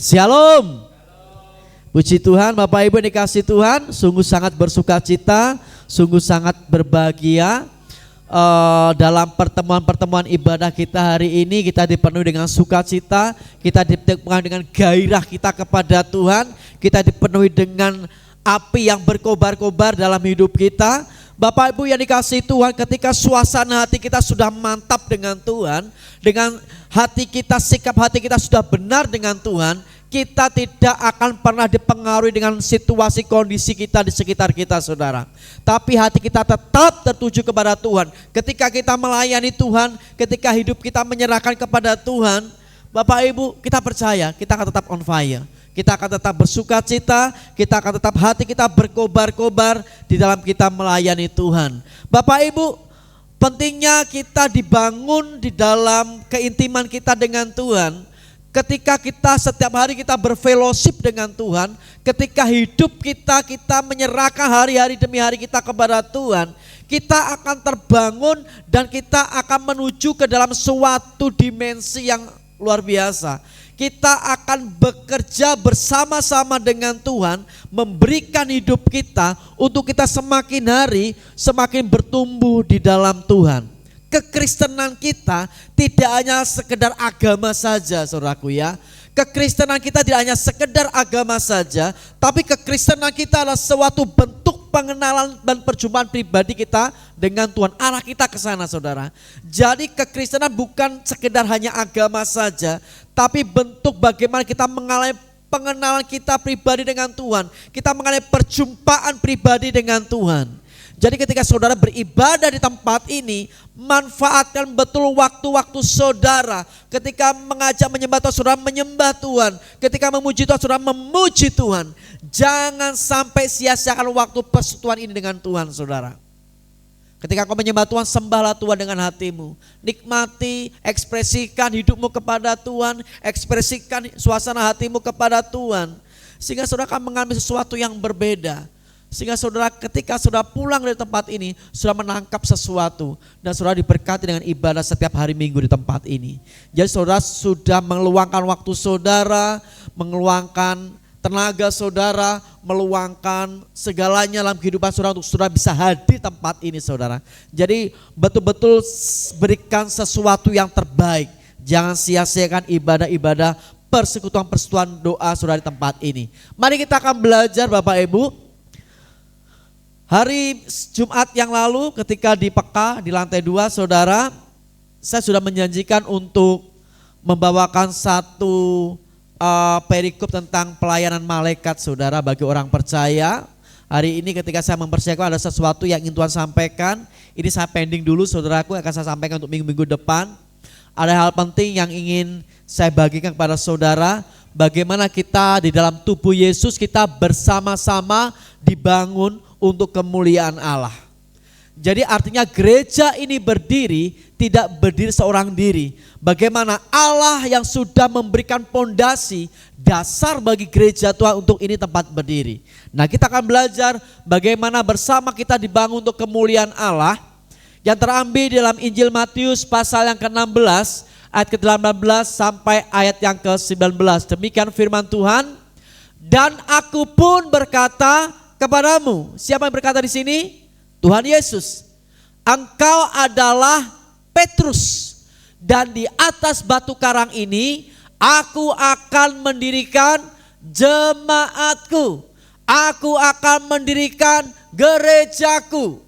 Shalom. Puji Tuhan, Bapak Ibu yang dikasihi Tuhan, sungguh sangat bersukacita, sungguh sangat berbahagia. Dalam pertemuan-pertemuan ibadah kita hari ini kita dipenuhi dengan sukacita, kita dipenuhi dengan gairah kita kepada Tuhan, kita dipenuhi dengan api yang berkobar-kobar dalam hidup kita. Bapak Ibu yang dikasihi Tuhan, ketika suasana hati kita sudah mantap dengan Tuhan, dengan hati kita, sikap hati kita sudah benar dengan Tuhan, kita tidak akan pernah dipengaruhi dengan situasi kondisi kita di sekitar kita, saudara. Tapi hati kita tetap tertuju kepada Tuhan. Ketika kita melayani Tuhan, ketika hidup kita menyerahkan kepada Tuhan, Bapak Ibu, kita percaya kita akan tetap on fire. Kita akan tetap bersukacita, kita akan tetap hati kita berkobar-kobar di dalam kita melayani Tuhan. Bapak Ibu, pentingnya kita dibangun di dalam keintiman kita dengan Tuhan. Ketika kita setiap hari kita berfellowship dengan Tuhan, ketika hidup kita menyerahkan hari-hari demi hari kita kepada Tuhan, kita akan terbangun dan kita akan menuju ke dalam suatu dimensi yang luar biasa. Kita akan bekerja bersama-sama dengan Tuhan, memberikan hidup kita untuk kita semakin hari semakin bertumbuh di dalam Tuhan. Kekristenan kita tidak hanya sekedar agama saja, saudaraku ya. Kekristenan kita tidak hanya sekedar agama saja, tapi kekristenan kita adalah suatu bentuk pengenalan dan perjumpaan pribadi kita dengan Tuhan. Arah kita ke sana, saudara. Jadi kekristenan bukan sekedar hanya agama saja, tapi bentuk bagaimana kita mengalami pengenalan kita pribadi dengan Tuhan. Kita mengalami perjumpaan pribadi dengan Tuhan. Jadi ketika saudara beribadah di tempat ini, manfaatkan betul waktu-waktu saudara. Ketika mengajak menyembah Tuhan, saudara menyembah Tuhan. Ketika memuji Tuhan, saudara memuji Tuhan. Jangan sampai sia-siakan waktu persekutuan ini dengan Tuhan, saudara. Ketika kau menyembah Tuhan, sembahlah Tuhan dengan hatimu. Nikmati, ekspresikan hidupmu kepada Tuhan. Ekspresikan suasana hatimu kepada Tuhan. Sehingga saudara akan mengalami sesuatu yang berbeda. Sehingga saudara ketika saudara pulang dari tempat ini, sudah menangkap sesuatu. Dan saudara diberkati dengan ibadah setiap hari Minggu di tempat ini. Jadi saudara sudah meluangkan waktu saudara, meluangkan tenaga saudara, meluangkan segalanya dalam kehidupan saudara untuk saudara bisa hadir di tempat ini, saudara. Jadi betul-betul berikan sesuatu yang terbaik. Jangan sia-siakan ibadah-ibadah persekutuan-persekutuan doa saudara di tempat ini. Mari kita akan belajar, Bapak Ibu. Hari Jumat yang lalu ketika di Peka di lantai 2, saudara, saya sudah menjanjikan untuk membawakan satu perikop tentang pelayanan malaikat, saudara, bagi orang percaya. Hari ini ketika saya mempersiapkan ada sesuatu yang ingin Tuhan sampaikan. Ini saya pending dulu, saudaraku, akan saya sampaikan untuk minggu-minggu depan. Ada hal penting yang ingin saya bagikan kepada saudara. Bagaimana kita di dalam tubuh Yesus kita bersama-sama dibangun untuk kemuliaan Allah. Jadi artinya gereja ini berdiri tidak berdiri seorang diri. Bagaimana Allah yang sudah memberikan pondasi dasar bagi gereja Tuhan untuk ini tempat berdiri. Nah, kita akan belajar bagaimana bersama kita dibangun untuk kemuliaan Allah. Yang terambil dalam Injil Matius pasal yang ke-16 ayat ke-18 sampai ayat yang ke-19. Demikian firman Tuhan. Dan aku pun berkata kepadamu, siapa yang berkata di sini? Tuhan Yesus. Engkau adalah Petrus, dan di atas batu karang ini aku akan mendirikan jemaatku. Aku akan mendirikan gerejaku,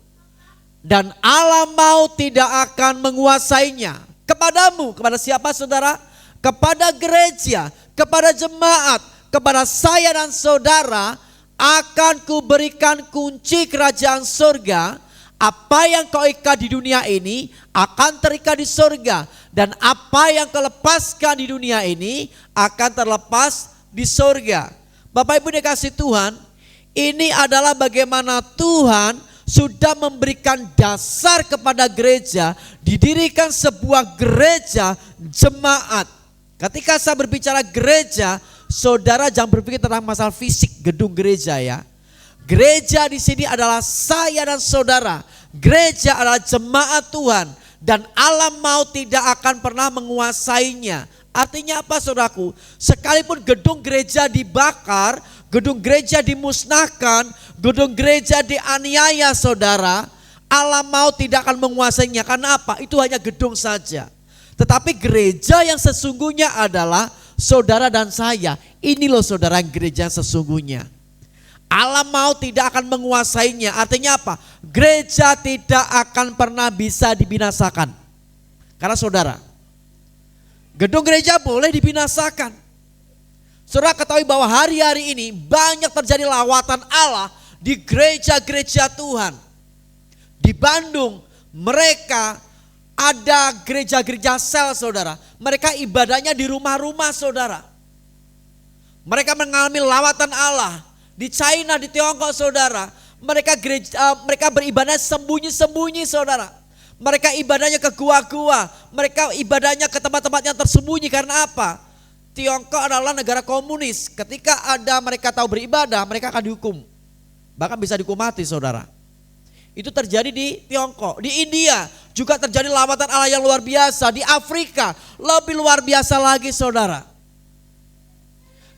dan alam maut tidak akan menguasainya. Kepadamu, kepada siapa, saudara? Kepada gereja, kepada jemaat, kepada saya dan saudara akan kuberikan kunci kerajaan surga. Apa yang kau ikat di dunia ini akan terikat di surga, dan apa yang kau lepaskan di dunia ini akan terlepas di surga. Bapak Ibu dikasih Tuhan, ini adalah bagaimana Tuhan sudah memberikan dasar kepada gereja, didirikan sebuah gereja jemaat. Ketika saya berbicara gereja, saudara jangan berpikir tentang masalah fisik gedung gereja ya. Gereja di sini adalah saya dan saudara. Gereja adalah jemaat Tuhan, dan alam maut tidak akan pernah menguasainya. Artinya apa saudaraku? Sekalipun gedung gereja dibakar, gedung gereja dimusnahkan, gedung gereja dianiaya saudara, alam maut tidak akan menguasainya. Karena apa? Itu hanya gedung saja. Tetapi gereja yang sesungguhnya adalah saudara dan saya. Ini loh saudara gereja yang sesungguhnya. Alam maut tidak akan menguasainya. Artinya apa? Gereja tidak akan pernah bisa dibinasakan. Karena saudara, gedung gereja boleh dibinasakan. Saudara ketahui bahwa hari-hari ini banyak terjadi lawatan Allah di gereja-gereja Tuhan. Di Bandung mereka ada gereja-gereja sel saudara. Mereka ibadahnya di rumah-rumah saudara. Mereka mengalami lawatan Allah. Di China, di Tiongkok saudara. Mereka beribadah sembunyi-sembunyi saudara. Mereka ibadahnya ke gua-gua, mereka ibadahnya ke tempat-tempat yang tersembunyi. Karena apa? Tiongkok adalah negara komunis. Ketika ada mereka tahu beribadah, mereka akan dihukum. Bahkan bisa dihukum mati saudara. Itu terjadi di Tiongkok. Di India juga terjadi lawatan Allah yang luar biasa. Di Afrika lebih luar biasa lagi saudara.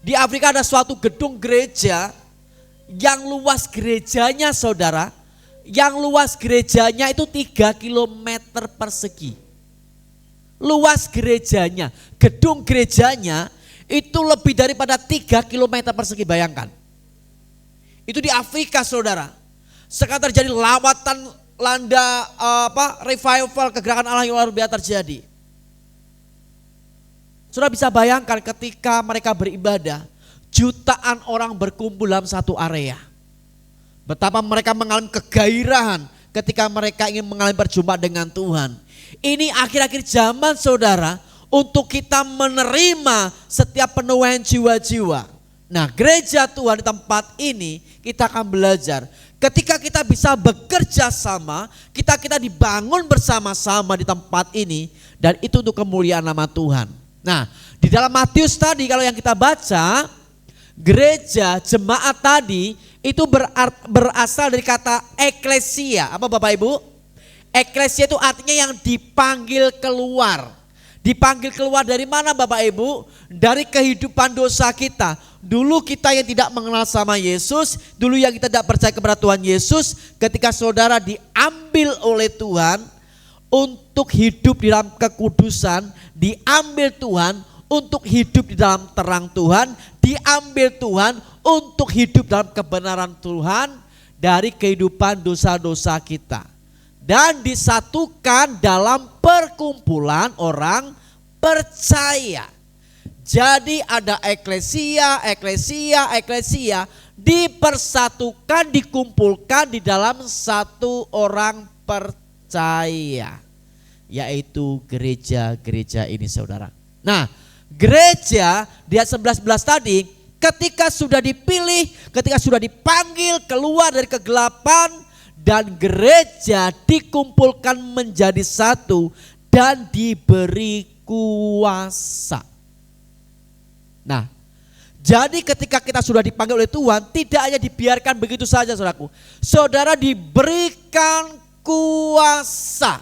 Di Afrika ada suatu gedung gereja yang luas gerejanya saudara. Yang luas gerejanya itu 3 km persegi. Luas gerejanya, gedung gerejanya itu lebih daripada 3 km persegi, bayangkan. Itu di Afrika saudara. Sekarang terjadi lawatan revival kegerakan Allah yang luar biasa terjadi. Saudara bisa bayangkan ketika mereka beribadah, jutaan orang berkumpul dalam satu area. Betapa mereka mengalami kegairahan ketika mereka ingin mengalami perjumpaan dengan Tuhan. Ini akhir-akhir zaman saudara, untuk kita menerima setiap penuaian jiwa-jiwa. Nah gereja Tuhan di tempat ini kita akan belajar. Ketika kita bisa bekerja sama, kita dibangun bersama-sama di tempat ini. Dan itu untuk kemuliaan nama Tuhan. Nah di dalam Matius tadi kalau yang kita baca, gereja jemaat tadi itu berasal dari kata eklesia. Apa Bapak Ibu? Eklesia itu artinya yang dipanggil keluar. Dipanggil keluar dari mana Bapak Ibu? Dari kehidupan dosa kita. Dulu kita yang tidak mengenal sama Yesus, dulu yang kita tidak percaya kepada Tuhan Yesus, ketika saudara diambil oleh Tuhan untuk hidup di dalam kekudusan, diambil Tuhan untuk hidup di dalam terang Tuhan, diambil Tuhan untuk hidup dalam kebenaran Tuhan dari kehidupan dosa-dosa kita. Dan disatukan dalam perkumpulan orang percaya. Jadi ada eklesia dipersatukan, dikumpulkan di dalam satu orang percaya. Yaitu gereja-gereja ini saudara. Nah gereja di ayat 11 tadi, ketika sudah dipilih, ketika sudah dipanggil keluar dari kegelapan dan gereja dikumpulkan menjadi satu dan diberi kuasa. Nah, jadi ketika kita sudah dipanggil oleh Tuhan, tidak hanya dibiarkan begitu saja saudaraku. Saudara diberikan kuasa,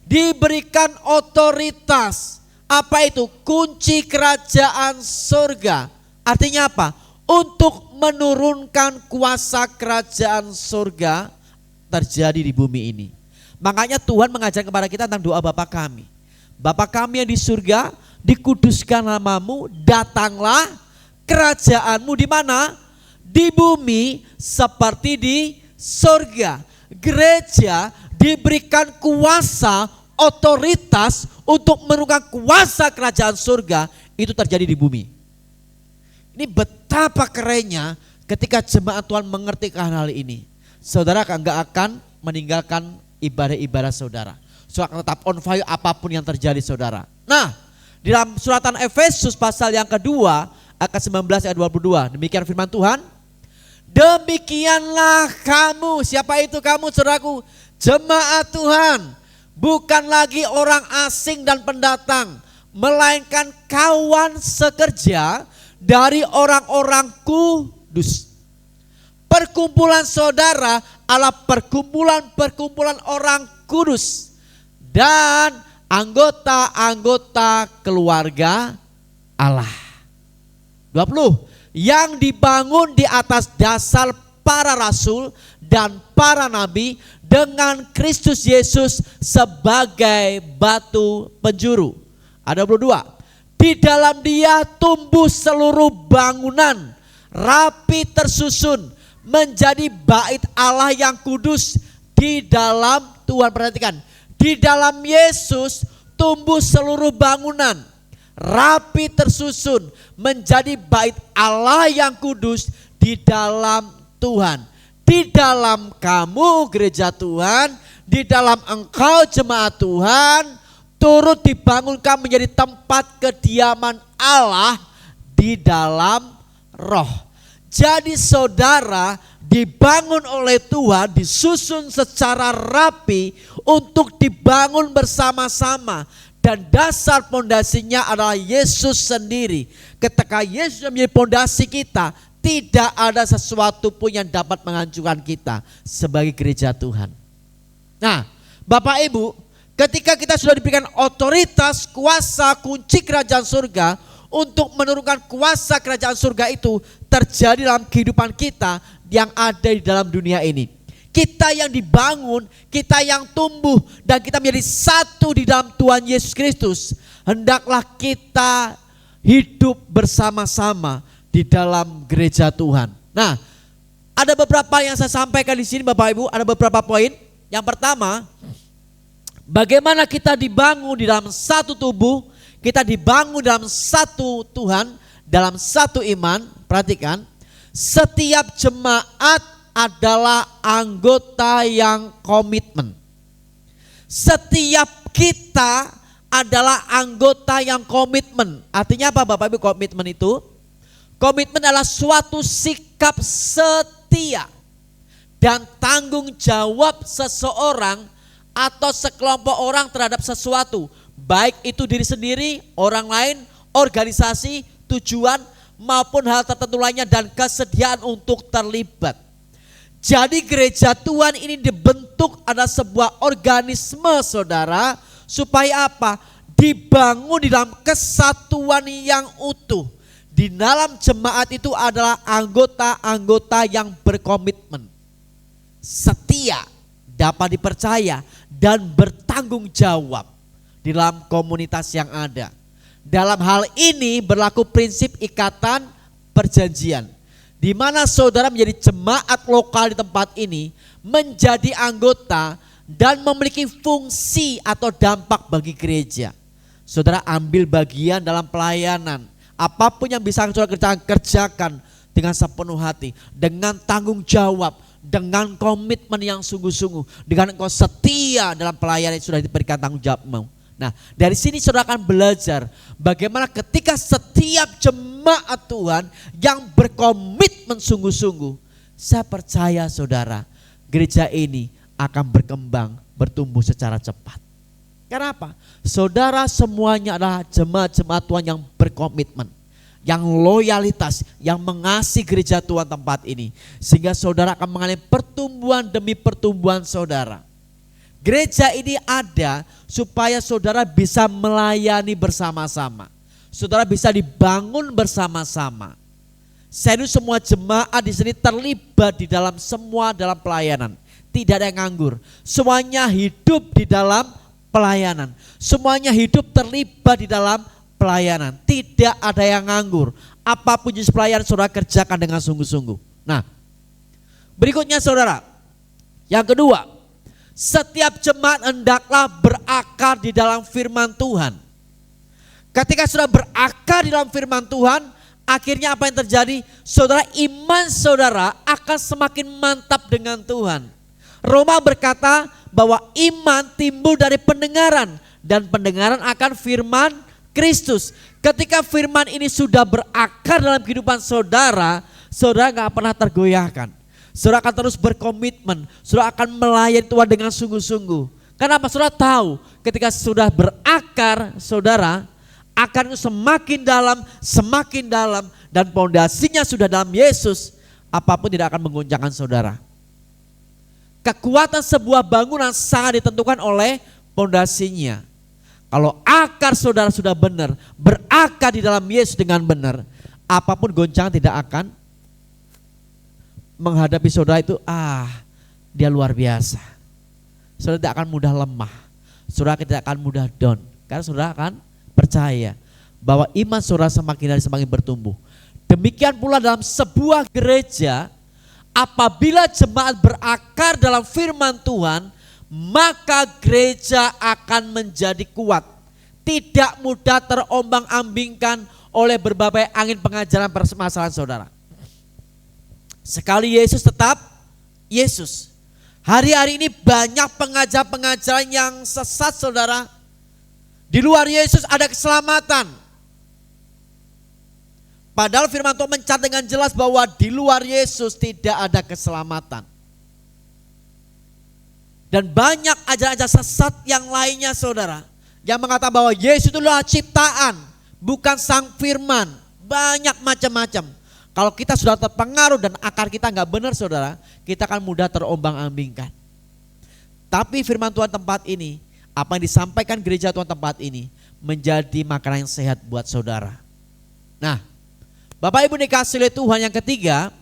diberikan otoritas. Apa itu? Kunci kerajaan surga. Artinya apa? Untuk menurunkan kuasa kerajaan surga terjadi di bumi ini. Makanya Tuhan mengajar kepada kita tentang doa Bapa kami. Bapa kami yang di surga, dikuduskan namamu, datanglah kerajaanmu di mana? Di bumi seperti di surga. Gereja diberikan kuasa, otoritas untuk menurunkan kuasa kerajaan surga itu terjadi di bumi. Ini betapa kerennya ketika jemaat Tuhan mengerti hal ini. Saudara enggak akan meninggalkan ibadah-ibadah saudara. Saudara akan tetap on fire apapun yang terjadi saudara. Nah, di dalam suratan Efesus pasal yang kedua ayat 19 ayat 22. Demikian firman Tuhan. Demikianlah kamu. Siapa itu kamu saudaraku? Jemaat Tuhan. Bukan lagi orang asing dan pendatang, melainkan kawan sekerja dari orang-orang kudus. Perkumpulan saudara adalah perkumpulan orang kudus dan anggota-anggota keluarga Allah. 20. Yang dibangun di atas dasar para rasul dan para nabi dengan Kristus Yesus sebagai batu penjuru. Ada 22. Di dalam Dia tumbuh seluruh bangunan rapi tersusun menjadi bait Allah yang kudus di dalam Tuhan. Perhatikan, di dalam Yesus tumbuh seluruh bangunan rapi tersusun menjadi bait Allah yang kudus di dalam Tuhan. Di dalam kamu gereja Tuhan, di dalam engkau jemaat Tuhan, turut dibangunkan menjadi tempat kediaman Allah di dalam roh. Jadi saudara dibangun oleh Tuhan, disusun secara rapi untuk dibangun bersama-sama. Dan dasar pondasinya adalah Yesus sendiri. Ketika Yesus menjadi pondasi kita, tidak ada sesuatu pun yang dapat menghancurkan kita sebagai gereja Tuhan. Nah, Bapak Ibu, ketika kita sudah diberikan otoritas, kuasa, kunci kerajaan surga, untuk menurunkan kuasa kerajaan surga itu terjadi dalam kehidupan kita yang ada di dalam dunia ini. Kita yang dibangun, kita yang tumbuh, dan kita menjadi satu di dalam Tuhan Yesus Kristus. Hendaklah kita hidup bersama-sama di dalam gereja Tuhan. Nah, ada beberapa yang saya sampaikan di sini Bapak Ibu, ada beberapa poin. Yang pertama, bagaimana kita dibangun di dalam satu tubuh, kita dibangun dalam satu Tuhan, dalam satu iman. Perhatikan, setiap jemaat adalah anggota yang komitmen. Setiap kita adalah anggota yang komitmen. Artinya apa Bapak Ibu komitmen itu? Komitmen adalah suatu sikap setia dan tanggung jawab seseorang atau sekelompok orang terhadap sesuatu. Baik itu diri sendiri, orang lain, organisasi, tujuan maupun hal tertentu lainnya dan kesediaan untuk terlibat. Jadi gereja Tuhan ini dibentuk ada sebuah organisme saudara, supaya apa? Dibangun di dalam kesatuan yang utuh. Di dalam jemaat itu adalah anggota-anggota yang berkomitmen, setia, dapat dipercaya dan bertanggung jawab di dalam komunitas yang ada. Dalam hal ini berlaku prinsip ikatan perjanjian, di mana saudara menjadi jemaat lokal di tempat ini, menjadi anggota dan memiliki fungsi atau dampak bagi gereja. Saudara ambil bagian dalam pelayanan, apapun yang bisa saudara kerjakan dengan sepenuh hati, dengan tanggung jawab, dengan komitmen yang sungguh-sungguh, dengan engkau setia dalam pelayanan yang sudah diberikan tanggung jawabmu. Nah, dari sini saudara akan belajar bagaimana ketika setiap jemaat Tuhan yang berkomitmen sungguh-sungguh, saya percaya saudara, gereja ini akan berkembang, bertumbuh secara cepat. Kenapa? Saudara semuanya adalah jemaat-jemaat Tuhan yang berkomitmen, yang loyalitas, yang mengasihi gereja Tuhan tempat ini. Sehingga saudara akan mengalami pertumbuhan demi pertumbuhan saudara. Gereja ini ada supaya saudara bisa melayani bersama-sama. Saudara bisa dibangun bersama-sama. Saya semua jemaat di sini terlibat di dalam semua dalam pelayanan. Tidak ada yang nganggur. Semuanya hidup di dalam pelayanan. Semuanya hidup terlibat di dalam pelayanan. Tidak ada yang nganggur. Apapun jenis pelayanan saudara kerjakan dengan sungguh-sungguh. Nah, berikutnya saudara. Yang kedua, setiap jemaat hendaklah berakar di dalam firman Tuhan. Ketika sudah berakar di dalam firman Tuhan, akhirnya apa yang terjadi? Saudara, iman saudara akan semakin mantap dengan Tuhan. Roma berkata bahwa iman timbul dari pendengaran, dan pendengaran akan firman Kristus. Ketika firman ini sudah berakar dalam kehidupan saudara, saudara gak pernah tergoyahkan. Saudara akan terus berkomitmen, saudara akan melayani Tuhan dengan sungguh-sungguh. Kenapa? Saudara tahu ketika sudah berakar saudara, akar itu semakin dalam dan pondasinya sudah dalam Yesus, apapun tidak akan menggoncangkan saudara. Kekuatan sebuah bangunan sangat ditentukan oleh pondasinya. Kalau akar saudara sudah benar, berakar di dalam Yesus dengan benar, apapun goncangan tidak akan menghadapi saudara itu, dia luar biasa. Saudara tidak akan mudah lemah, saudara tidak akan mudah down, karena saudara akan percaya bahwa iman saudara semakin hari semakin bertumbuh. Demikian pula dalam sebuah gereja, apabila jemaat berakar dalam firman Tuhan, maka gereja akan menjadi kuat, tidak mudah terombang-ambingkan oleh berbagai angin pengajaran permasalahan saudara. Sekali Yesus tetap Yesus. Hari-hari ini banyak pengajaran-pengajaran yang sesat saudara. Di luar Yesus ada keselamatan. Padahal firman Tuhan mencatat dengan jelas bahwa di luar Yesus tidak ada keselamatan. Dan banyak ajaran-ajaran sesat yang lainnya saudara, yang mengatakan bahwa Yesus itu adalah ciptaan, bukan sang firman. Banyak macam-macam. Kalau kita sudah terpengaruh dan akar kita nggak benar saudara, kita akan mudah terombang-ambingkan. Tapi firman Tuhan tempat ini, apa yang disampaikan gereja Tuhan tempat ini, menjadi makanan yang sehat buat saudara. Nah, Bapak Ibu dikasih oleh Tuhan, yang ketiga,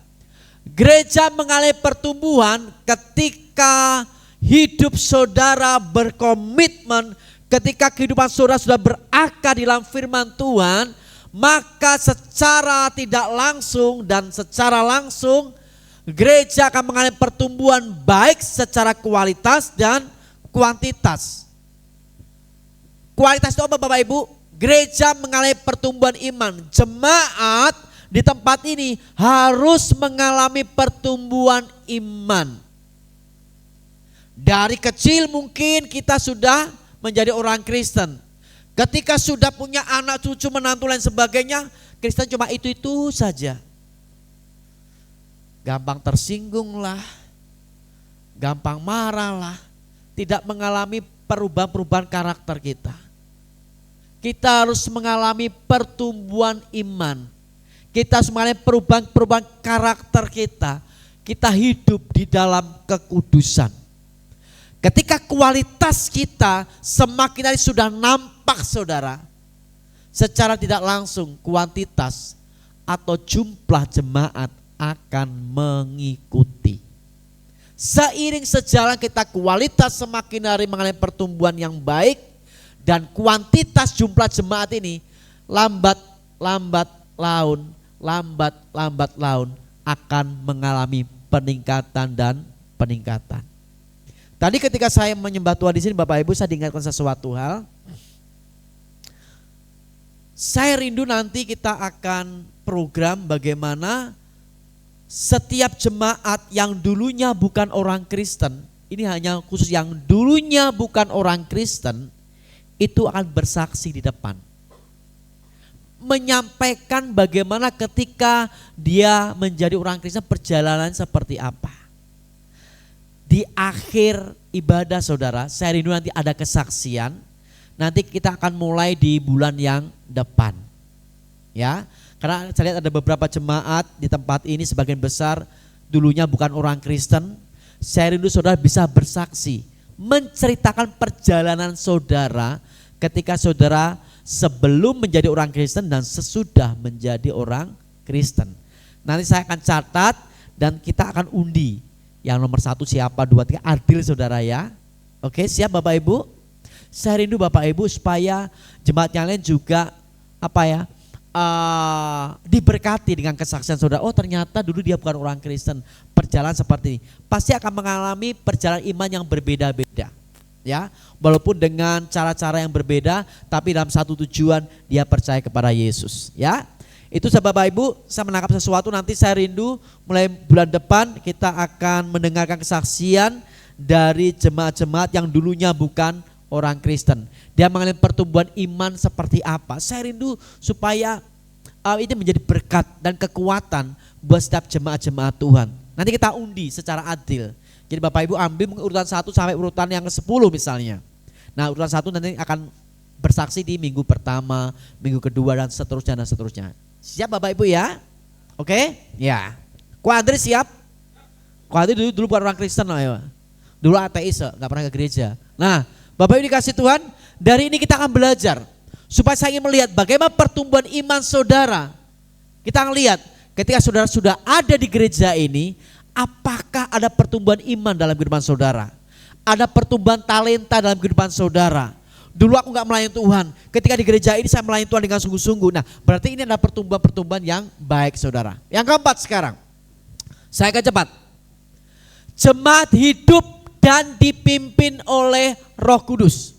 gereja mengalami pertumbuhan ketika hidup saudara berkomitmen, ketika kehidupan saudara sudah berakar di dalam firman Tuhan, maka secara tidak langsung dan secara langsung gereja akan mengalami pertumbuhan baik secara kualitas dan kuantitas. Kualitas itu apa Bapak Ibu? Gereja mengalami pertumbuhan iman. Jemaat di tempat ini harus mengalami pertumbuhan iman. Dari kecil mungkin kita sudah menjadi orang Kristen. Ketika sudah punya anak, cucu, menantu dan sebagainya, Kristen cuma itu-itu saja. Gampang tersinggung lah, gampang marah lah, tidak mengalami perubahan-perubahan karakter kita. Kita harus mengalami pertumbuhan iman. Kita harus mengalami perubahan-perubahan karakter kita. Kita hidup di dalam kekudusan. Ketika kualitas kita semakin hari sudah nampak saudara, secara tidak langsung kuantitas atau jumlah jemaat akan mengikuti. Seiring sejalan kita kualitas semakin hari mengalami pertumbuhan yang baik, dan kuantitas jumlah jemaat ini lambat laun akan mengalami peningkatan dan peningkatan. Tadi ketika saya menyembah Tuhan di sini Bapak Ibu, saya diingatkan sesuatu hal. Saya rindu nanti kita akan program bagaimana setiap jemaat yang dulunya bukan orang Kristen, ini hanya khusus yang dulunya bukan orang Kristen, itu akan bersaksi di depan. Menyampaikan bagaimana ketika dia menjadi orang Kristen perjalanan seperti apa. Di akhir ibadah saudara, saya rindu nanti ada kesaksian. Nanti kita akan mulai di bulan yang depan. Ya, karena saya lihat ada beberapa jemaat di tempat ini sebagian besar dulunya bukan orang Kristen. Saya rindu saudara bisa bersaksi, menceritakan perjalanan saudara ketika saudara sebelum menjadi orang Kristen dan sesudah menjadi orang Kristen. Nanti saya akan catat dan kita akan undi. Yang nomor 1 siapa, 2, 3, adil saudara ya. Oke, siap Bapak Ibu? Saya rindu Bapak Ibu supaya jemaat yang lain juga diberkati dengan kesaksian saudara. Oh ternyata dulu dia bukan orang Kristen, perjalanan seperti ini. Pasti akan mengalami perjalanan iman yang berbeda-beda. Ya, walaupun dengan cara-cara yang berbeda, tapi dalam satu tujuan dia percaya kepada Yesus. Ya, itu Bapak Ibu, saya menangkap sesuatu. Nanti saya rindu mulai bulan depan kita akan mendengarkan kesaksian dari jemaat-jemaat yang dulunya bukan orang Kristen. Dia mengalami pertumbuhan iman seperti apa. Saya rindu supaya ini menjadi berkat dan kekuatan buat setiap jemaat-jemaat Tuhan. Nanti kita undi secara adil. Jadi Bapak Ibu ambil urutan 1 sampai urutan yang ke-10 misalnya. Nah urutan 1 nanti akan bersaksi di minggu pertama, minggu kedua dan seterusnya dan seterusnya. Siap Bapak Ibu ya? Oke? Ya. Ko Andri siap? Ko Andri dulu bukan orang Kristen loh ya. Dulu ateis, gak pernah ke gereja. Nah Bapak Ibu dikasih Tuhan, Dari ini kita akan belajar supaya saya ingin melihat bagaimana pertumbuhan iman saudara. Kita akan lihat ketika saudara sudah ada di gereja ini, apakah ada pertumbuhan iman dalam kehidupan saudara? Ada pertumbuhan talenta dalam kehidupan saudara. Dulu aku gak melayani Tuhan, ketika di gereja ini saya melayani Tuhan dengan sungguh-sungguh. Nah, berarti ini adalah pertumbuhan-pertumbuhan yang baik saudara. Yang keempat sekarang, saya akan cepat. Jemaat hidup dan dipimpin oleh Roh Kudus.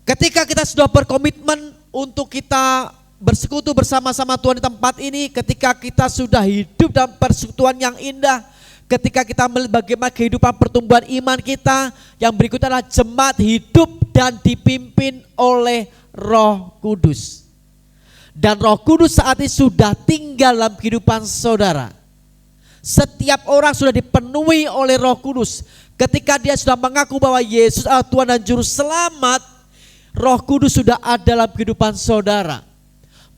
Ketika kita sudah berkomitmen untuk kita bersekutu bersama-sama Tuhan di tempat ini, ketika kita sudah hidup dalam persekutuan yang indah, ketika kita melihat bagaimana kehidupan pertumbuhan iman kita, yang berikutnya adalah jemaat hidup dan dipimpin oleh Roh Kudus. Dan Roh Kudus saat ini sudah tinggal dalam kehidupan saudara. Setiap orang sudah dipenuhi oleh Roh Kudus. Ketika dia sudah mengaku bahwa Yesus adalah Tuhan dan Juru Selamat, Roh Kudus sudah ada dalam kehidupan saudara.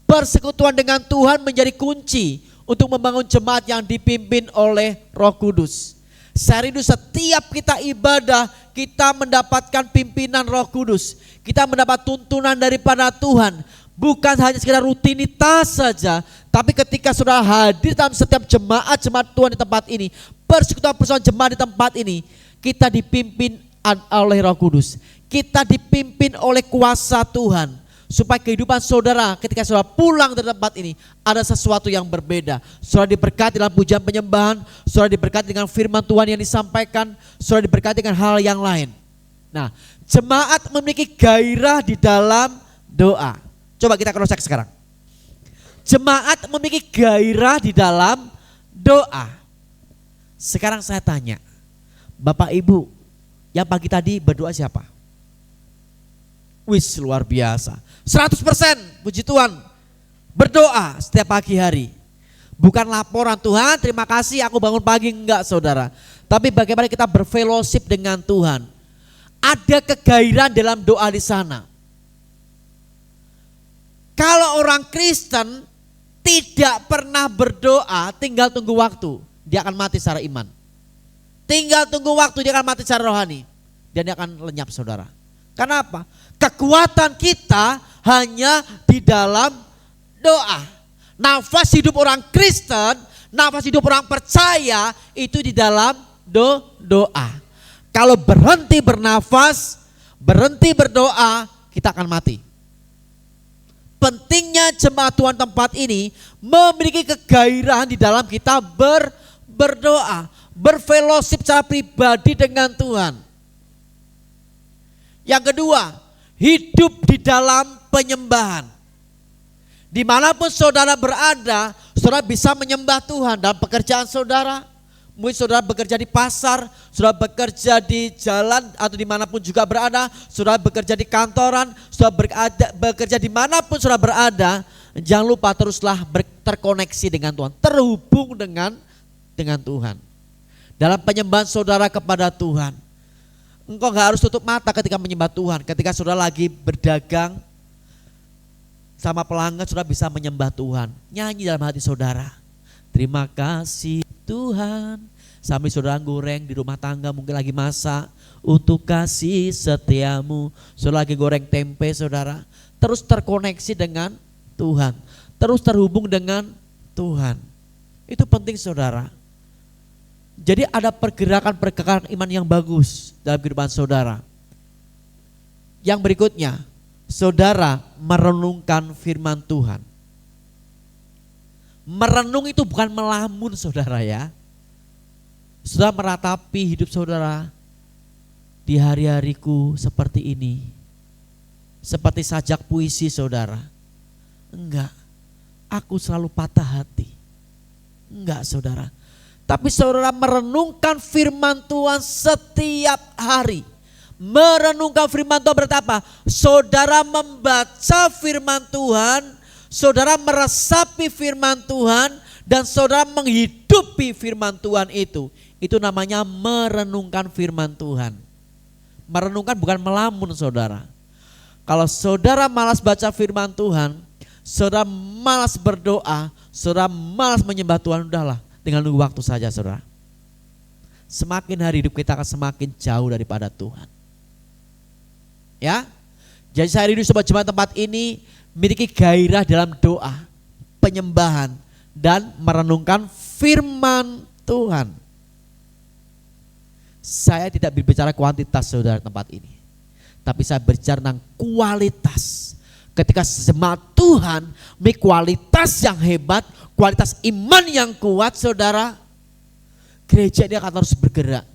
Persekutuan dengan Tuhan menjadi kunci untuk membangun jemaat yang dipimpin oleh Roh Kudus. Saya rindu setiap kita ibadah, kita mendapatkan pimpinan Roh Kudus. Kita mendapat tuntunan daripada Tuhan. Bukan hanya sekedar rutinitas saja, tapi ketika sudah hadir dalam setiap jemaat Tuhan di tempat ini, persekutuan jemaat di tempat ini, kita dipimpin oleh Roh Kudus. Kita dipimpin oleh kuasa Tuhan. Supaya kehidupan saudara ketika saudara pulang dari tempat ini ada sesuatu yang berbeda. Saudara diberkati dalam pujian penyembahan, saudara diberkati dengan firman Tuhan yang disampaikan, saudara diberkati dengan hal yang lain. Nah, jemaat memiliki gairah di dalam doa. Coba kita cross check sekarang. Jemaat memiliki gairah di dalam doa. Sekarang saya tanya, Bapak Ibu, yang pagi tadi berdoa siapa? Wis, luar biasa. 100% puji Tuhan. Berdoa setiap pagi hari. Bukan laporan, Tuhan terima kasih aku bangun pagi, enggak saudara. Tapi bagaimana kita berfellowship dengan Tuhan. Ada kegairahan dalam doa di sana. Kalau orang Kristen tidak pernah berdoa, tinggal tunggu waktu, dia akan mati secara iman. Tinggal tunggu waktu, dia akan mati secara rohani. Dan dia akan lenyap saudara. Kenapa? Kekuatan kita hanya di dalam doa. Nafas hidup orang Kristen, nafas hidup orang percaya itu di dalam doa. Kalau berhenti bernafas, berhenti berdoa, kita akan mati. Pentingnya jemaat Tuhan tempat ini memiliki kegairahan di dalam kita berdoa, berfellowship secara pribadi dengan Tuhan. Yang kedua, hidup di dalam penyembahan. Dimanapun saudara berada, saudara bisa menyembah Tuhan dalam pekerjaan saudara. Mungkin saudara bekerja di pasar, saudara bekerja di jalan atau dimanapun juga berada, saudara bekerja di kantoran, saudara bekerja dimanapun saudara berada. Jangan lupa teruslah terkoneksi dengan Tuhan, terhubung dengan Tuhan. Dalam penyembahan saudara kepada Tuhan, engkau gak harus tutup mata ketika menyembah Tuhan. Ketika saudara lagi berdagang sama pelanggan, saudara bisa menyembah Tuhan. Nyanyi dalam hati saudara. Terima kasih Tuhan. Sambil saudara goreng di rumah tangga, mungkin lagi masak. Untuk kasih setiamu. Saudara lagi goreng tempe saudara. Terus terkoneksi dengan Tuhan. Terus terhubung dengan Tuhan. Itu penting saudara. Jadi ada pergerakan iman yang bagus dalam kehidupan saudara. Yang berikutnya, saudara merenungkan firman Tuhan. Merenung itu bukan melamun saudara ya. Saudara meratapi hidup saudara. Di hari-hariku seperti ini. Seperti sajak puisi saudara. Enggak, aku selalu patah hati. Enggak saudara. Tapi saudara merenungkan firman Tuhan setiap hari. Merenungkan firman Tuhan berarti apa? Saudara membaca firman Tuhan, saudara meresapi firman Tuhan, dan saudara menghidupi firman Tuhan itu. Itu namanya merenungkan firman Tuhan. Merenungkan bukan melamun saudara. Kalau saudara malas baca firman Tuhan, saudara malas berdoa, saudara malas menyembah Tuhan, udahlah. Tinggal nunggu waktu saja saudara. Semakin hari hidup kita akan semakin jauh daripada Tuhan. Ya. Jadi saya rindu sobat jemaat tempat ini memiliki gairah dalam doa, penyembahan, dan merenungkan firman Tuhan. Saya tidak berbicara kuantitas saudara tempat ini, tapi saya berbicara tentang kualitas. Ketika jemaat Tuhan memiliki kualitas yang hebat, kualitas iman yang kuat saudara, gereja ini akan terus bergerak.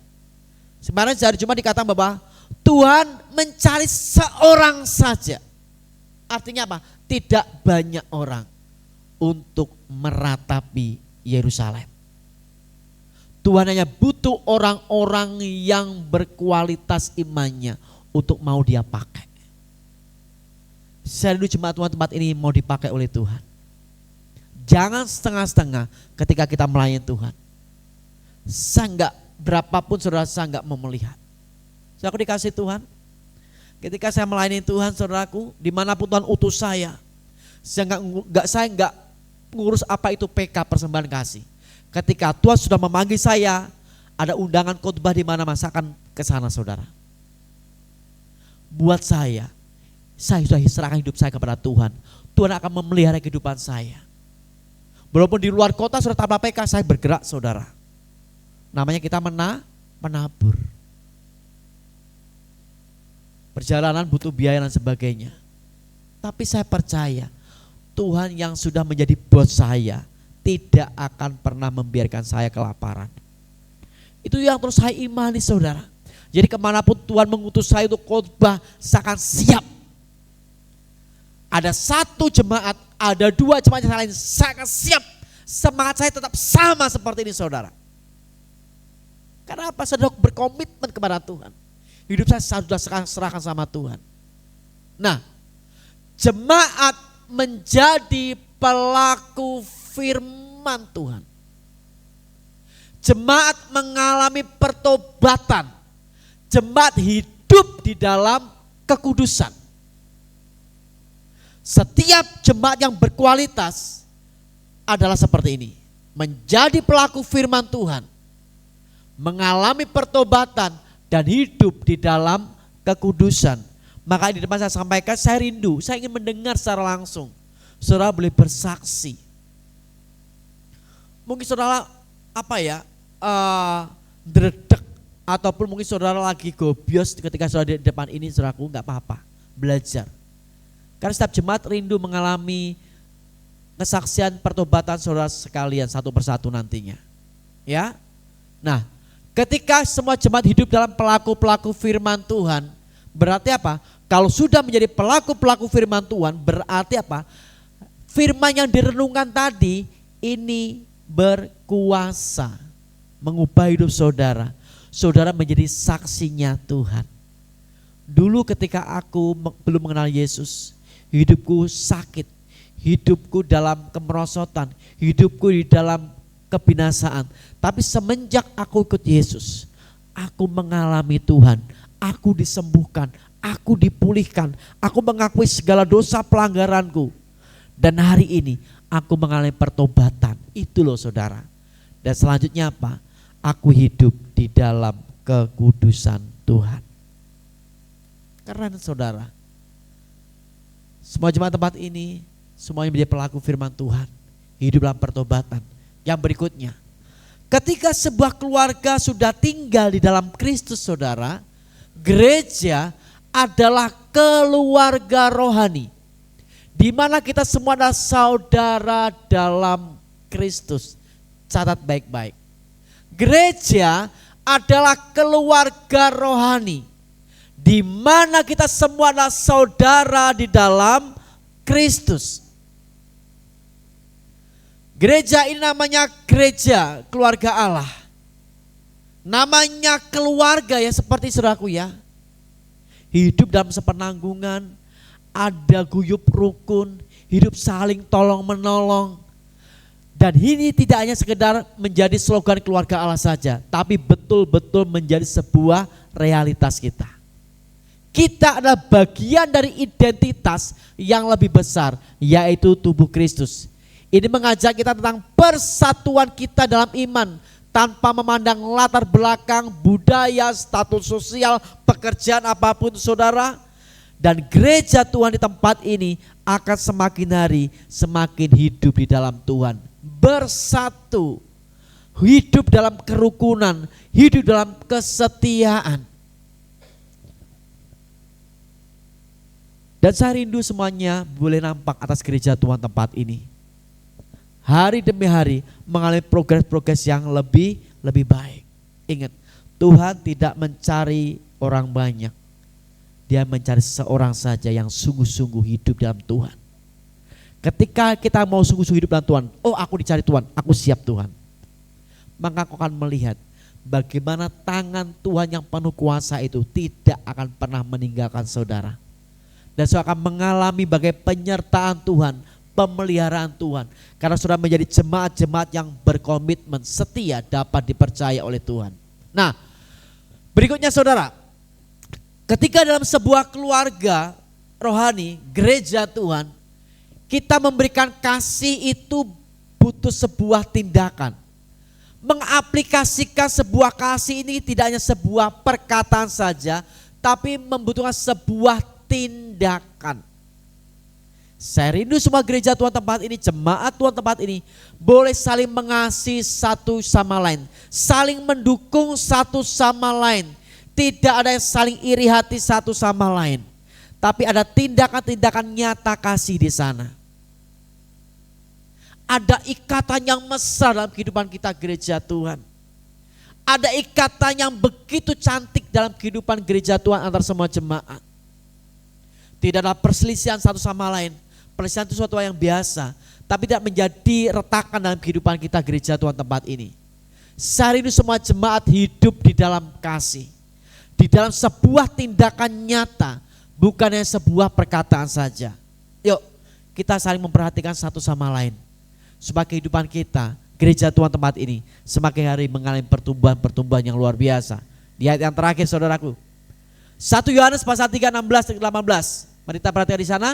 Sebenarnya hari Jumat dikatakan bahwa Tuhan mencari seorang saja. Artinya apa? Tidak banyak orang untuk meratapi Yerusalem. Tuhan hanya butuh orang-orang yang berkualitas imannya untuk mau dia pakai. Saya rindu jemaat Tuhan tempat ini mau dipakai oleh Tuhan. Jangan setengah-setengah ketika kita melayani Tuhan. Saya enggak, berapapun saudara, saya enggak mau melihat. Saya dikasih Tuhan. Ketika saya melayani Tuhan saudaraku, dimanapun Tuhan utus saya enggak ngurus apa itu PK, persembahan kasih. Ketika Tuhan sudah memanggil saya, ada undangan khotbah di mana saya akan ke sana saudara. Buat saya sudah serahkan hidup saya kepada Tuhan. Tuhan akan memelihara kehidupan saya. Walaupun di luar kota sudah tanpa PK, saya bergerak saudara. Namanya kita menabur. Perjalanan butuh biaya dan sebagainya. Tapi saya percaya Tuhan yang sudah menjadi bos saya tidak akan pernah membiarkan saya kelaparan. Itu yang terus saya imani saudara. Jadi kemanapun Tuhan mengutus saya untuk khotbah, saya akan siap. Ada satu jemaat, ada dua jemaat yang lain, saya akan siap. Semangat saya tetap sama seperti ini saudara. Kenapa? Saya sudah berkomitmen kepada Tuhan. Hidup saya sudah serahkan sama Tuhan. Nah, jemaat menjadi pelaku firman Tuhan. Jemaat mengalami pertobatan. Jemaat hidup di dalam kekudusan. Setiap jemaat yang berkualitas adalah seperti ini. Menjadi pelaku firman Tuhan. Mengalami pertobatan dan hidup di dalam kekudusan. Maka di depan saya sampaikan, saya rindu, saya ingin mendengar secara langsung. Saudara boleh bersaksi. Mungkin saudara dredeg, ataupun mungkin saudara lagi gobios ketika saudara di depan ini, saudaraku enggak apa-apa, belajar. Karena setiap jemaat rindu mengalami kesaksian pertobatan saudara sekalian satu persatu nantinya. Ya. Nah, ketika semua jemaat hidup dalam pelaku-pelaku firman Tuhan, berarti apa? Kalau sudah menjadi pelaku-pelaku firman Tuhan, berarti apa? Firman yang direnungkan tadi ini berkuasa mengubah hidup saudara. Saudara menjadi saksinya Tuhan. Dulu ketika aku belum mengenal Yesus, hidupku sakit, hidupku dalam kemerosotan, hidupku di dalam kebinasaan. Tapi semenjak aku ikut Yesus, aku mengalami Tuhan, aku disembuhkan, aku dipulihkan, aku mengakui segala dosa pelanggaranku. Dan hari ini aku mengalami pertobatan. Itu loh saudara. Dan selanjutnya apa? Aku hidup di dalam kekudusan Tuhan. Keren saudara. Semua jemaat tempat ini semuanya menjadi pelaku firman Tuhan, hidup dalam pertobatan. Yang berikutnya, ketika sebuah keluarga sudah tinggal di dalam Kristus saudara, gereja adalah keluarga rohani, di mana kita semua adalah saudara dalam Kristus. Catat baik-baik. Gereja adalah keluarga rohani, di mana kita semua adalah saudara di dalam Kristus. Gereja ini namanya gereja keluarga Allah. Namanya keluarga ya seperti saudaraku ya. Hidup dalam sepenanggungan, ada guyup rukun, hidup saling tolong menolong. Dan ini tidak hanya sekedar menjadi slogan keluarga Allah saja, tapi betul-betul menjadi sebuah realitas kita. Kita adalah bagian dari identitas yang lebih besar, yaitu tubuh Kristus. Ini mengajak kita tentang persatuan kita dalam iman, tanpa memandang latar belakang, budaya, status sosial, pekerjaan apapun saudara. Dan gereja Tuhan di tempat ini akan semakin hari semakin hidup di dalam Tuhan. Bersatu, hidup dalam kerukunan, hidup dalam kesetiaan. Dan saya rindu semuanya boleh nampak atas gereja Tuhan tempat ini. Hari demi hari mengalami progres-progres yang lebih baik. Ingat, Tuhan tidak mencari orang banyak. Dia mencari seseorang saja yang sungguh-sungguh hidup dalam Tuhan. Ketika kita mau sungguh-sungguh hidup dalam Tuhan, oh aku dicari Tuhan, aku siap Tuhan. Maka aku akan melihat bagaimana tangan Tuhan yang penuh kuasa itu tidak akan pernah meninggalkan saudara. Dan saudara akan mengalami bagai penyertaan Tuhan, pemeliharaan Tuhan. Karena saudara menjadi jemaat-jemaat yang berkomitmen, setia, dapat dipercaya oleh Tuhan. Nah, berikutnya saudara, ketika dalam sebuah keluarga rohani, gereja Tuhan, kita memberikan kasih itu butuh sebuah tindakan. Mengaplikasikan sebuah kasih ini tidak hanya sebuah perkataan saja, tapi membutuhkan sebuah tindakan. Saya rindu semua gereja Tuhan tempat ini, jemaat Tuhan tempat ini boleh saling mengasihi satu sama lain, saling mendukung satu sama lain. Tidak ada yang saling iri hati satu sama lain, tapi ada tindakan-tindakan nyata kasih di sana. Ada ikatan yang mesra dalam kehidupan kita gereja Tuhan. Ada ikatan yang begitu cantik dalam kehidupan gereja Tuhan antar semua jemaat. Tidak ada perselisihan satu sama lain. Perselisihan itu suatu hal yang biasa, tapi tidak menjadi retakan dalam kehidupan kita gereja Tuhan tempat ini. Saya rindu semua jemaat hidup di dalam kasih, di dalam sebuah tindakan nyata, bukan hanya sebuah perkataan saja. Yuk kita saling memperhatikan satu sama lain, supaya kehidupan kita gereja Tuhan tempat ini semakin hari mengalami pertumbuhan yang luar biasa. Di ayat yang terakhir saudaraku, 1 Yohanes pasal 3 16-18. Mari kita perhatikan di sana.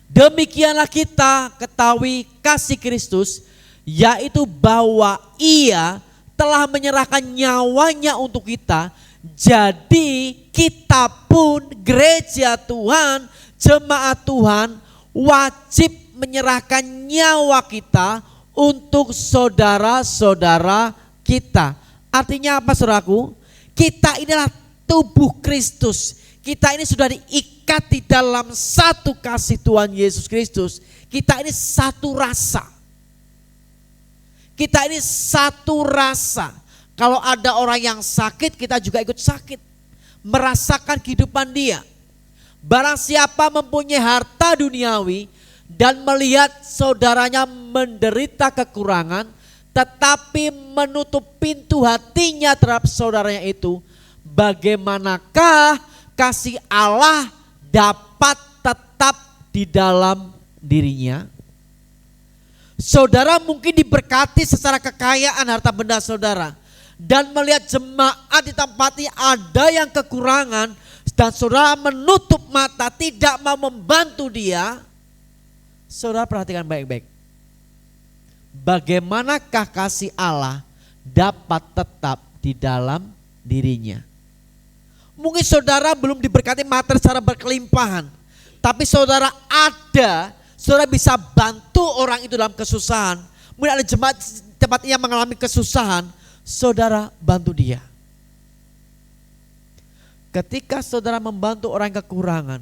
Demikianlah kita ketahui kasih Kristus, yaitu bahwa Ia telah menyerahkan nyawanya untuk kita. Jadi kita pun gereja Tuhan, jemaat Tuhan wajib menyerahkan nyawa kita untuk saudara-saudara kita. Artinya apa saudaraku? Kita inilah tubuh Kristus. Kita ini sudah diikat di dalam satu kasih Tuhan Yesus Kristus. Kita ini satu rasa. Kita ini satu rasa. Kalau ada orang yang sakit, kita juga ikut sakit. Merasakan kehidupan dia. Barang siapa mempunyai harta duniawi dan melihat saudaranya menderita kekurangan, tetapi menutup pintu hatinya terhadap saudaranya itu, bagaimanakah kasih Allah dapat tetap di dalam dirinya? Saudara mungkin diberkati secara kekayaan harta benda saudara, dan melihat jemaat di tempat ini ada yang kekurangan, dan saudara menutup mata tidak mau membantu dia. Saudara perhatikan baik-baik, bagaimanakah kasih Allah dapat tetap di dalam dirinya? Mungkin saudara belum diberkati materi secara berkelimpahan, tapi saudara ada, saudara bisa bantu orang itu dalam kesusahan. Mungkin ada jemaat tempat yang mengalami kesusahan, saudara bantu dia. Ketika saudara membantu orang yang kekurangan,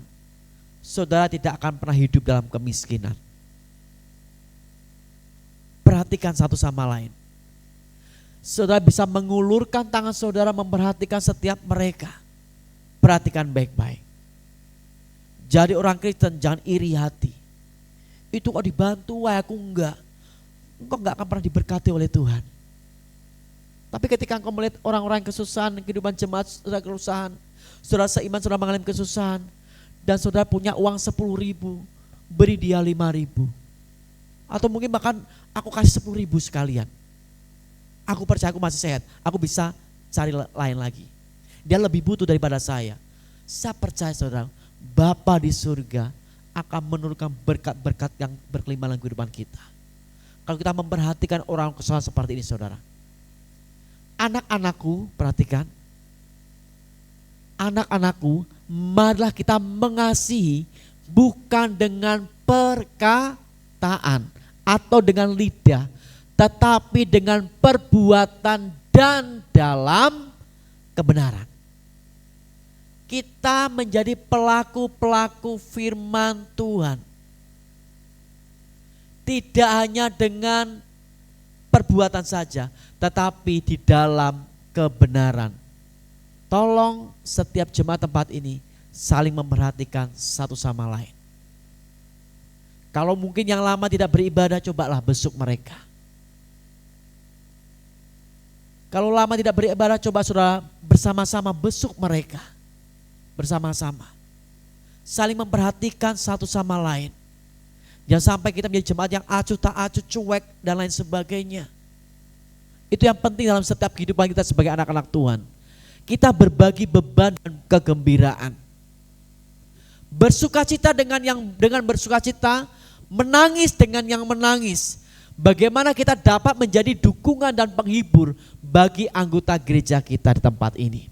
saudara tidak akan pernah hidup dalam kemiskinan. Perhatikan satu sama lain. Saudara bisa mengulurkan tangan saudara memperhatikan setiap mereka. Perhatikan baik-baik. Jadi orang Kristen jangan iri hati. Itu kok dibantu, wah aku enggak. Engkau enggak akan pernah diberkati oleh Tuhan. Tapi ketika engkau melihat orang-orang kesusahan, kehidupan jemaat saudara kesusahan, saudara seiman saudara mengalami kesusahan, dan saudara punya uang 10.000, beri dia 5.000. Atau mungkin bahkan aku kasih 10.000 sekalian. Aku percaya aku masih sehat, aku bisa cari lain lagi. Dia lebih butuh daripada saya. Saya percaya saudara, Bapa di surga akan menurunkan berkat-berkat yang berkelimpahan dalam kehidupan kita. Kalau kita memperhatikan orang kesusahan seperti ini saudara. Anak-anakku, perhatikan. Anak-anakku marilah kita mengasihi bukan dengan perkataan atau dengan lidah, tetapi dengan perbuatan dan dalam kebenaran. Kita menjadi pelaku-pelaku firman Tuhan. Tidak hanya dengan perbuatan saja, tetapi di dalam kebenaran. Tolong setiap jemaat tempat ini saling memperhatikan satu sama lain. Kalau mungkin yang lama tidak beribadah, cobalah besuk mereka. Kalau lama tidak beribadah, coba saudara bersama-sama besuk mereka. Bersama-sama. Saling memperhatikan satu sama lain. Jangan sampai kita menjadi jemaat yang acuh tak acuh, cuek dan lain sebagainya. Itu yang penting dalam setiap kehidupan kita sebagai anak-anak Tuhan. Kita berbagi beban dan kegembiraan. Bersukacita dengan bersukacita, menangis dengan yang menangis. Bagaimana kita dapat menjadi dukungan dan penghibur bagi anggota gereja kita di tempat ini.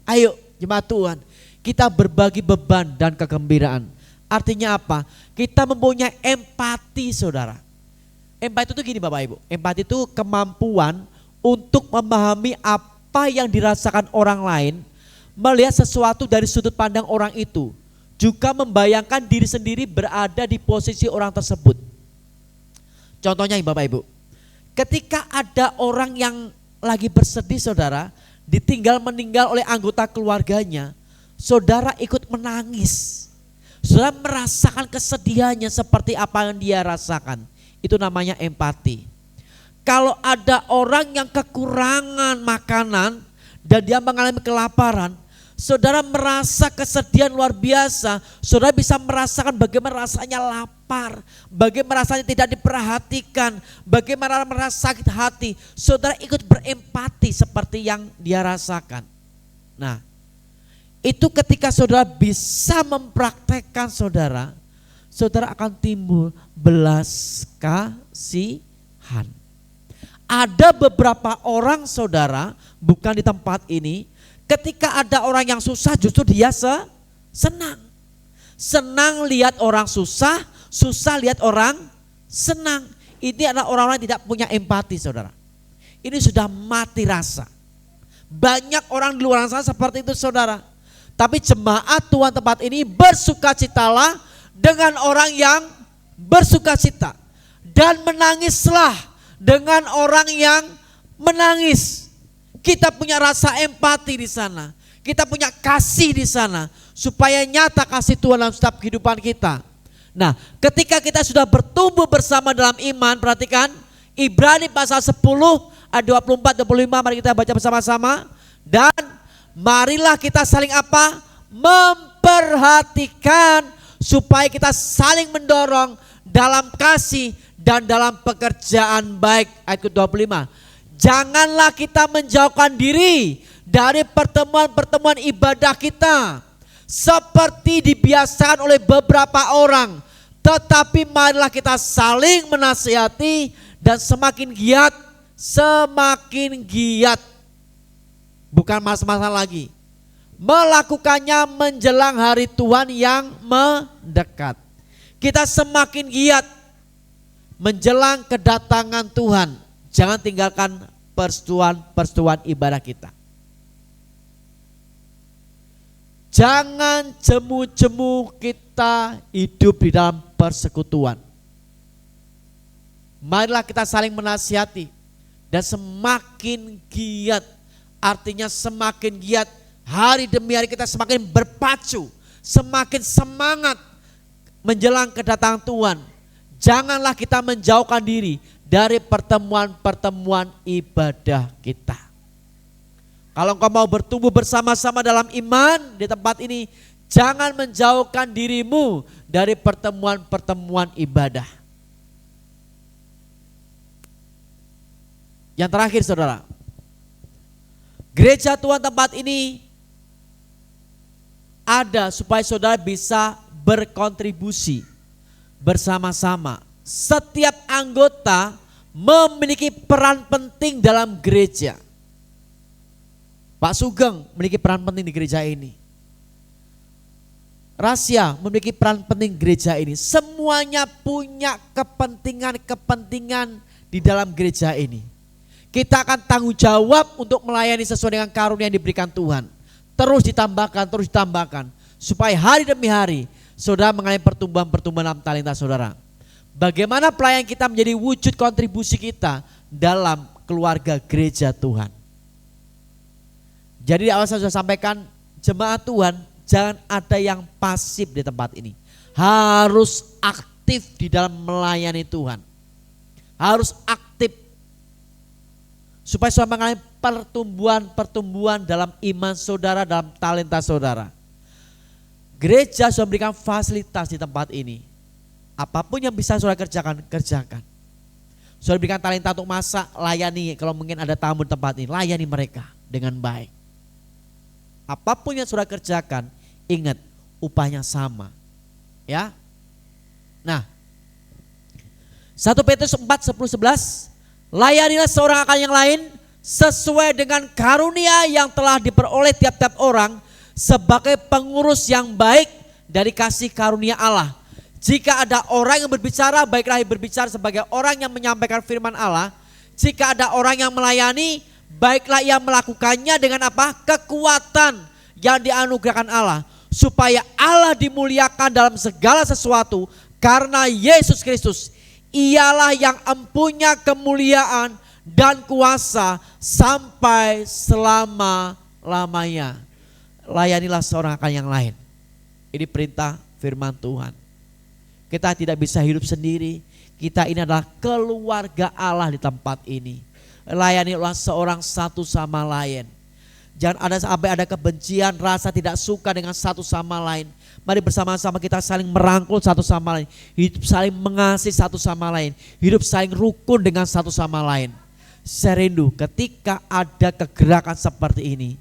Ayo jemaat Tuhan, kita berbagi beban dan kegembiraan. Artinya apa? Kita mempunyai empati, saudara. Empati itu gini Bapak Ibu, empati itu kemampuan untuk memahami apa yang dirasakan orang lain, melihat sesuatu dari sudut pandang orang itu, juga membayangkan diri sendiri berada di posisi orang tersebut. Contohnya Bapak Ibu, ketika ada orang yang lagi bersedih saudara, ditinggal meninggal oleh anggota keluarganya, saudara ikut menangis. Saudara merasakan kesedihannya seperti apa yang dia rasakan. Itu namanya empati. Kalau ada orang yang kekurangan makanan dan dia mengalami kelaparan, saudara merasa kesedihan luar biasa. Saudara bisa merasakan bagaimana rasanya lapar, bagaimana rasanya tidak diperhatikan, bagaimana merasa sakit hati. Saudara ikut berempati seperti yang dia rasakan. Nah, itu ketika saudara bisa mempraktekkan saudara akan timbul belas kasihan. Ada beberapa orang saudara, bukan di tempat ini, ketika ada orang yang susah justru dia senang. Senang lihat orang susah, susah lihat orang senang. Ini adalah orang-orang yang tidak punya empati saudara. Ini sudah mati rasa. Banyak orang di luar sana seperti itu saudara. Tapi jemaat Tuhan tempat ini bersukacitalah dengan orang yang bersukacita. Dan menangislah dengan orang yang menangis. Kita punya rasa empati di sana. Kita punya kasih di sana. Supaya nyata kasih Tuhan dalam setiap kehidupan kita. Nah, ketika kita sudah bertumbuh bersama dalam iman, perhatikan Ibrani pasal 10 ayat 24-25, mari kita baca bersama-sama. Dan marilah kita saling apa? Memperhatikan supaya kita saling mendorong dalam kasih dan dalam pekerjaan baik. Ayat ke-25. Janganlah kita menjauhkan diri dari pertemuan-pertemuan ibadah kita seperti dibiasakan oleh beberapa orang, tetapi marilah kita saling menasihati dan semakin giat, bukan masa-masa lagi, melakukannya menjelang hari Tuhan yang mendekat. Kita semakin giat menjelang kedatangan Tuhan. Jangan tinggalkan persetujuan ibadah kita. Jangan jemu-jemu kita hidup di dalam persekutuan. Marilah kita saling menasihati dan semakin giat, artinya semakin giat hari demi hari kita semakin berpacu, semakin semangat menjelang kedatangan Tuhan. Janganlah kita menjauhkan diri dari pertemuan-pertemuan ibadah kita. Kalau engkau mau bertumbuh bersama-sama dalam iman di tempat ini, jangan menjauhkan dirimu dari pertemuan-pertemuan ibadah. Yang terakhir saudara, gereja Tuhan tempat ini ada supaya saudara bisa berkontribusi bersama-sama. Setiap anggota memiliki peran penting dalam gereja. Pak Sugeng memiliki peran penting di gereja ini. rahasia memiliki peran penting gereja ini. Semuanya punya kepentingan di dalam gereja ini. Kita akan tanggung jawab untuk melayani sesuai dengan karunia yang diberikan Tuhan. Terus ditambahkan. Supaya hari demi hari saudara mengalami pertumbuhan dalam talenta saudara. Bagaimana pelayan kita menjadi wujud kontribusi kita dalam keluarga gereja Tuhan. Jadi di awal saya sudah sampaikan, jemaat Tuhan jangan ada yang pasif di tempat ini. Harus aktif di dalam melayani Tuhan. Harus aktif. Supaya saudara mengalami pertumbuhan dalam iman saudara, dalam talenta saudara. Gereja sudah memberikan fasilitas di tempat ini. Apapun yang bisa saudara kerjakan. Saudara berikan talenta untuk masak, layani. Kalau mungkin ada tamu di tempat ini, layani mereka dengan baik. Apapun yang saudara kerjakan, ingat upahnya sama. Ya. Nah, 1 Petrus 4, 10, 11, layanilah seorang akan yang lain sesuai dengan karunia yang telah diperoleh tiap-tiap orang sebagai pengurus yang baik dari kasih karunia Allah. Jika ada orang yang berbicara, baiklah ia berbicara sebagai orang yang menyampaikan firman Allah. Jika ada orang yang melayani, baiklah ia melakukannya dengan apa? Kekuatan yang dianugerahkan Allah. Supaya Allah dimuliakan dalam segala sesuatu karena Yesus Kristus. Ialah yang empunya kemuliaan dan kuasa sampai selama-lamanya. Layanilah seorang akan yang lain. Ini perintah firman Tuhan. Kita tidak bisa hidup sendiri. Kita ini adalah keluarga Allah di tempat ini. Layanilah seorang satu sama lain. Jangan sampai ada kebencian, rasa tidak suka dengan satu sama lain. Mari bersama-sama kita saling merangkul satu sama lain. Hidup saling mengasihi satu sama lain. Hidup saling rukun dengan satu sama lain. Saya rindu ketika ada kegerakan seperti ini,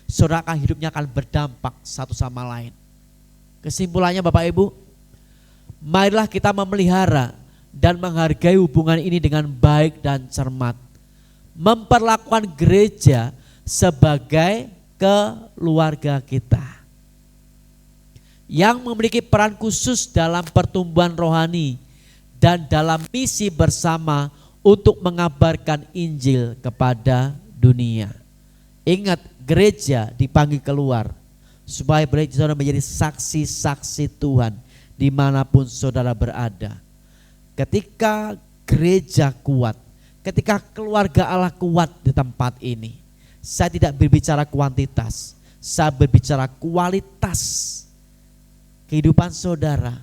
saudara akan hidupnya akan berdampak satu sama lain. Kesimpulannya Bapak Ibu, marilah kita memelihara dan menghargai hubungan ini dengan baik dan cermat. Memperlakukan gereja sebagai keluarga kita yang memiliki peran khusus dalam pertumbuhan rohani dan dalam misi bersama untuk mengabarkan Injil kepada dunia. Ingat, gereja dipanggil keluar supaya saudara menjadi saksi-saksi Tuhan dimanapun saudara berada. Ketika gereja kuat, ketika keluarga Allah kuat di tempat ini, saya tidak berbicara kuantitas, saya berbicara kualitas. Kehidupan saudara,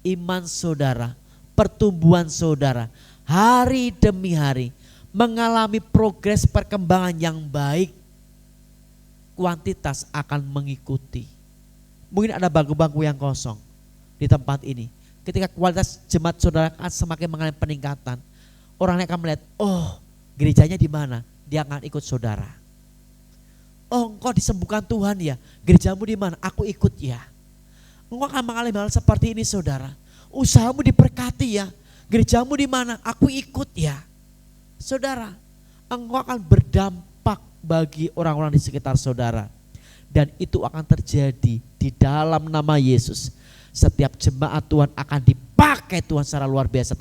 iman saudara, pertumbuhan saudara, hari demi hari mengalami progres perkembangan yang baik. Kuantitas akan mengikuti. Mungkin ada bangku-bangku yang kosong di tempat ini. Ketika kualitas jemaat saudara akan semakin mengalami peningkatan, orang akan melihat, oh gerejanya di mana? Dia akan ikut saudara. Oh engkau disembuhkan Tuhan ya, gerejamu di mana? Aku ikut ya. Engkau akan mengalami hal seperti ini saudara. Usahamu diberkati ya, gerejamu di mana? Aku ikut ya. Saudara, engkau akan berdampak bagi orang-orang di sekitar saudara. Dan itu akan terjadi di dalam nama Yesus. Setiap jemaat Tuhan akan dipakai Tuhan secara luar biasa.